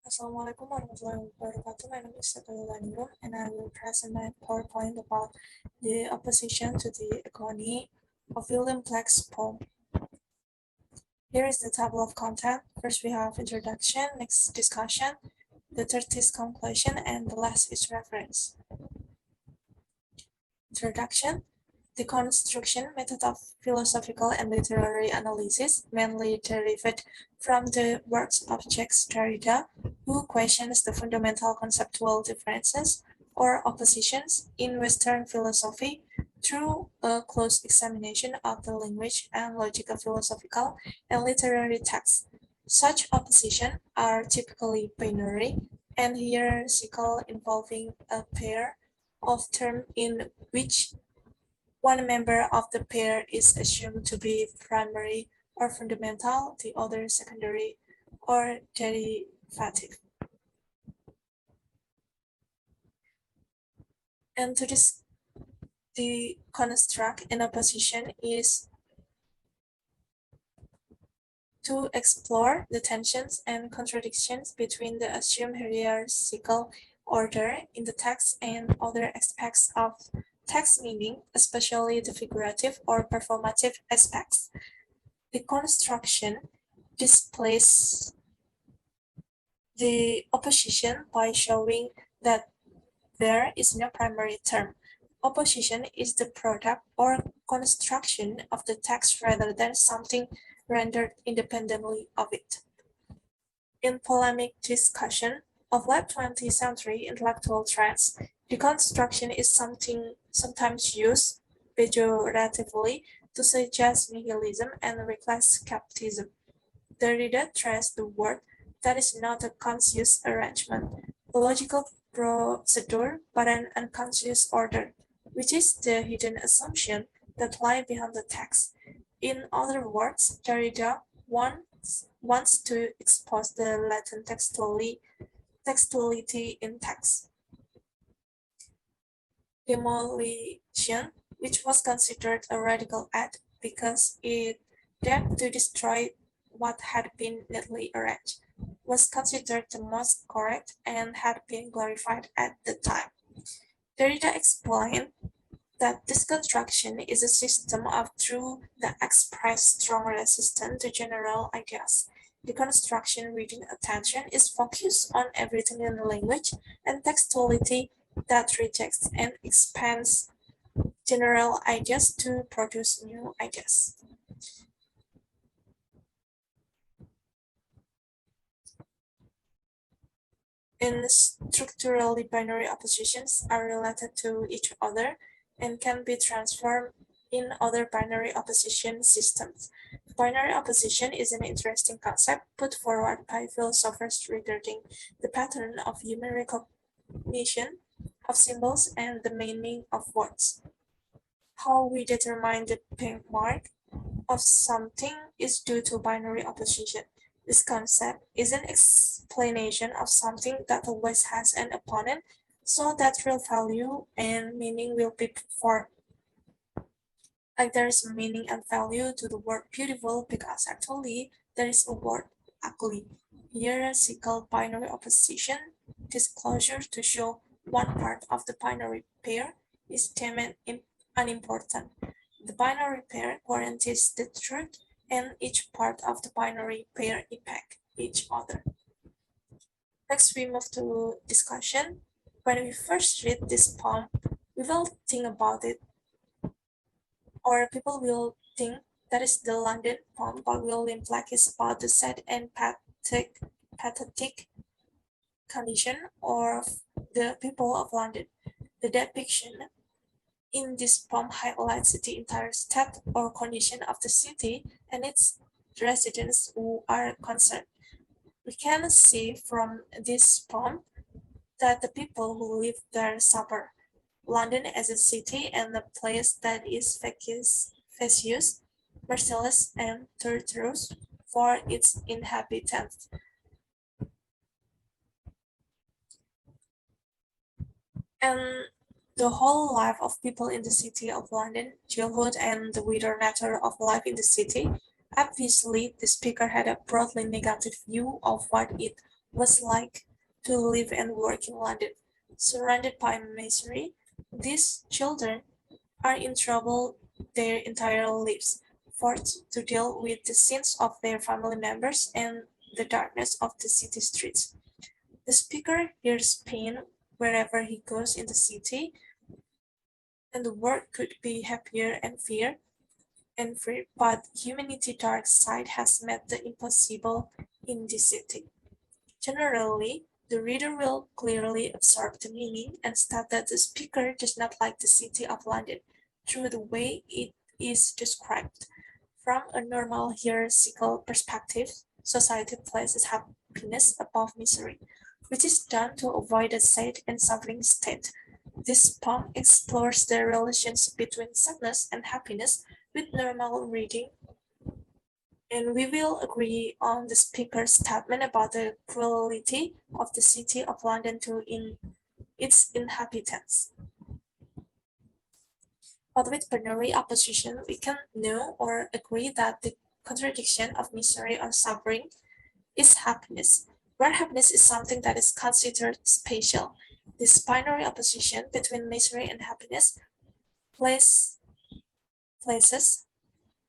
Assalamualaikum warahmatullahi wabarakatuh. My name is Ningrum, and I will present my PowerPoint about the opposition to the economy of William Blake's poem. Here is the table of content. First we have introduction, next discussion, the third is conclusion, and the last is reference. Introduction. The construction method of philosophical and literary analysis mainly derived from the works of Jacques Derrida, who questions the fundamental conceptual differences or oppositions in Western philosophy through a close examination of the language and logic of philosophical and literary texts. Such oppositions are typically binary and hierarchical, involving a pair of terms in which one member of the pair is assumed to be primary or fundamental, the other secondary or derivative. And to this, the construct an opposition is to explore the tensions and contradictions between the assumed hierarchical order in the text and other aspects of text meaning, especially the figurative or performative aspects. The construction displays the opposition by showing that there is no primary term. Opposition is the product or construction of the text rather than something rendered independently of it. In polemic discussion of late 20th century intellectual trends, deconstruction is something sometimes used pejoratively to suggest nihilism and reckless skepticism. Derrida traces the word that is not a conscious arrangement, a logical procedure, but an unconscious order, which is the hidden assumption that lie behind the text. In other words, Derrida wants to expose the latent textuality in text. Demolition, which was considered a radical act because it dared to destroy what had been neatly arranged, was considered the most correct and had been glorified at the time. Derrida explained that this construction is a system of truth that express strong resistance to general ideas. The construction reading attention is focused on everything in the language and textuality that rejects and expands general ideas to produce new ideas. And structurally binary oppositions are related to each other and can be transformed in other binary opposition systems. Binary opposition is an interesting concept put forward by philosophers regarding the pattern of human recognition of symbols and the meaning of words. How we determine the pink mark of something is due to binary opposition. This concept is an explanation of something that always has an opponent, so that real value and meaning will be formed. Like there is meaning and value to the word beautiful because actually there is a word ugly. Hierarchical binary opposition disclosure to show one part of the binary pair is deemed unimportant. The binary pair guarantees the truth, and each part of the binary pair impact each other. Next, we move to discussion. When we first read this poem, we will think about it, or people will think that is the London poem by William Blake is about the sad and pathetic condition of the people of London. The depiction in this poem highlights the entire state or condition of the city and its residents who are concerned. We can see from this poem that the people who live there suffer. London as a city and a place that is facetious, merciless, and torturous for its inhabitants. And the whole life of people in the city of London, childhood, and the wider nature of life in the city. Obviously, the speaker had a broadly negative view of what it was like to live and work in London. Surrounded by misery, these children are in trouble their entire lives, forced to deal with the sins of their family members and the darkness of the city streets. The speaker hears pain wherever he goes in the city, and the world could be happier and free, but humanity's dark side has made the impossible in this city. Generally, the reader will clearly absorb the meaning and state that the speaker does not like the city of London through the way it is described. From a normal hierarchical perspective, society places happiness above misery, which is done to avoid a sad and suffering state. This poem explores the relations between sadness and happiness with normal reading, and we will agree on the speaker's statement about the cruelty of the city of London to its inhabitants. But with binary opposition, we can know or agree that the contradiction of misery or suffering is happiness, where happiness is something that is considered special. This binary opposition between misery and happiness places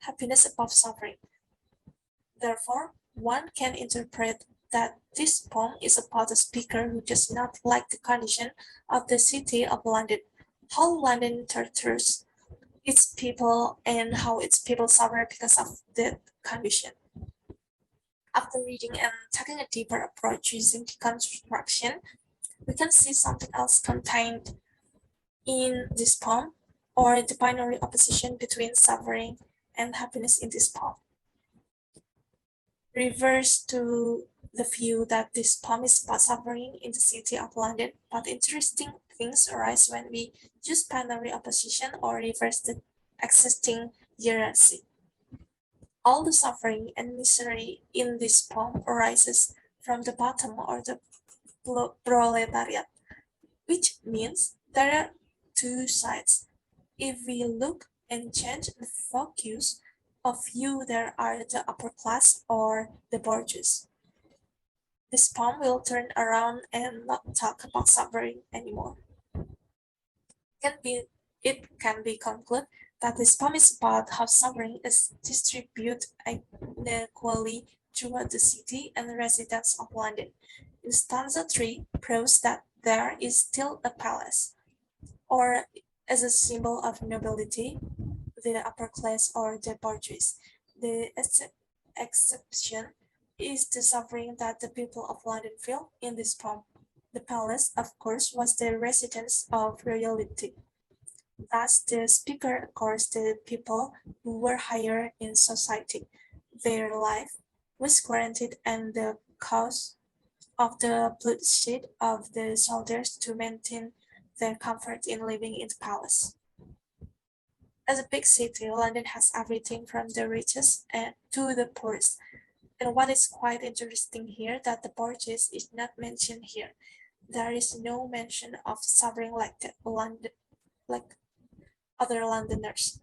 happiness above suffering. Therefore, one can interpret that this poem is about a speaker who does not like the condition of the city of London, how London tortures its people and how its people suffer because of that condition. After reading and taking a deeper approach using deconstruction, we can see something else contained in this poem, or the binary opposition between suffering and happiness in this poem. Reverse to the view that this poem is about suffering in the city of London, but interesting things arise when we use binary opposition or reverse the existing hierarchy. All the suffering and misery in this poem arises from the bottom or the proletariat, which means there are two sides. If we look and change the focus of view, there are the upper class or the bourgeois. This poem will turn around and not talk about suffering anymore. It can be concluded that this poem is about how suffering is distributed unequally throughout the city and the residents of London. In stanza 3, proves that there is still a palace, or as a symbol of nobility, the upper class or the bourgeois. The exception is the suffering that the people of London feel in this poem. The palace, of course, was the residence of royalty. Thus, the speaker accords the people who were higher in society. Their life was guaranteed, and the cause of the bloodshed of the soldiers to maintain their comfort in living in the palace. As a big city, London has everything from the richest to the poorest. And what is quite interesting here that the bourgeois is not mentioned here. There is no mention of suffering like like other Londoners,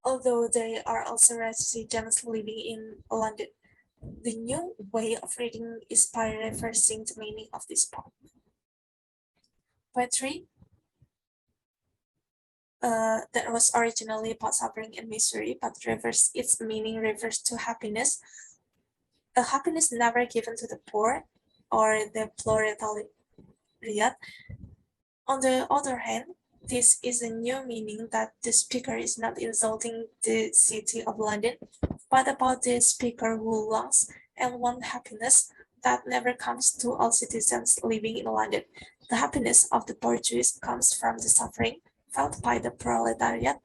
although they are also residents living in London. The new way of reading is by reversing the meaning of this poem. Poetry that was originally about suffering and misery, but its meaning reversed to happiness. A happiness never given to the poor or the proletariat. On the other hand, this is a new meaning that the speaker is not insulting the city of London, but about the speaker who longs and wants happiness that never comes to all citizens living in London. The happiness of the bourgeois comes from the suffering felt by the proletariat,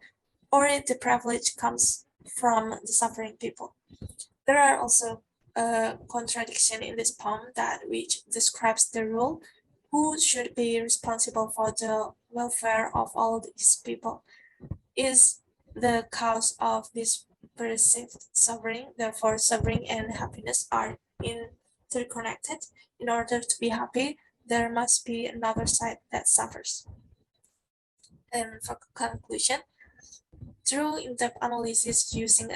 or the privilege comes from the suffering people. There are also a contradiction in this poem which describes the rule who should be responsible for the welfare of all these people. Is the cause of this perceived suffering. Therefore, suffering and happiness are interconnected. In order to be happy, there must be another side that suffers. And for conclusion, through in-depth analysis using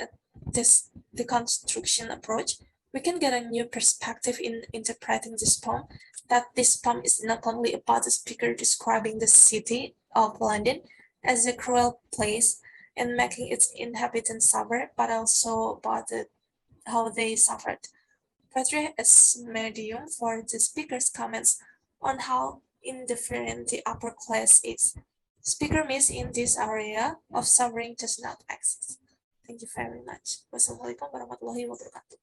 this deconstruction approach, We can get a new perspective in interpreting this poem, that this poem is not only about the speaker describing the city of London as a cruel place and making its inhabitants suffer, but also about how they suffered. Poetry as medium for the speaker's comments on how indifferent the upper class is. Speaker means in this area of suffering does not exist. Thank you very much. Wassalamualaikum warahmatullahi wabarakatuh.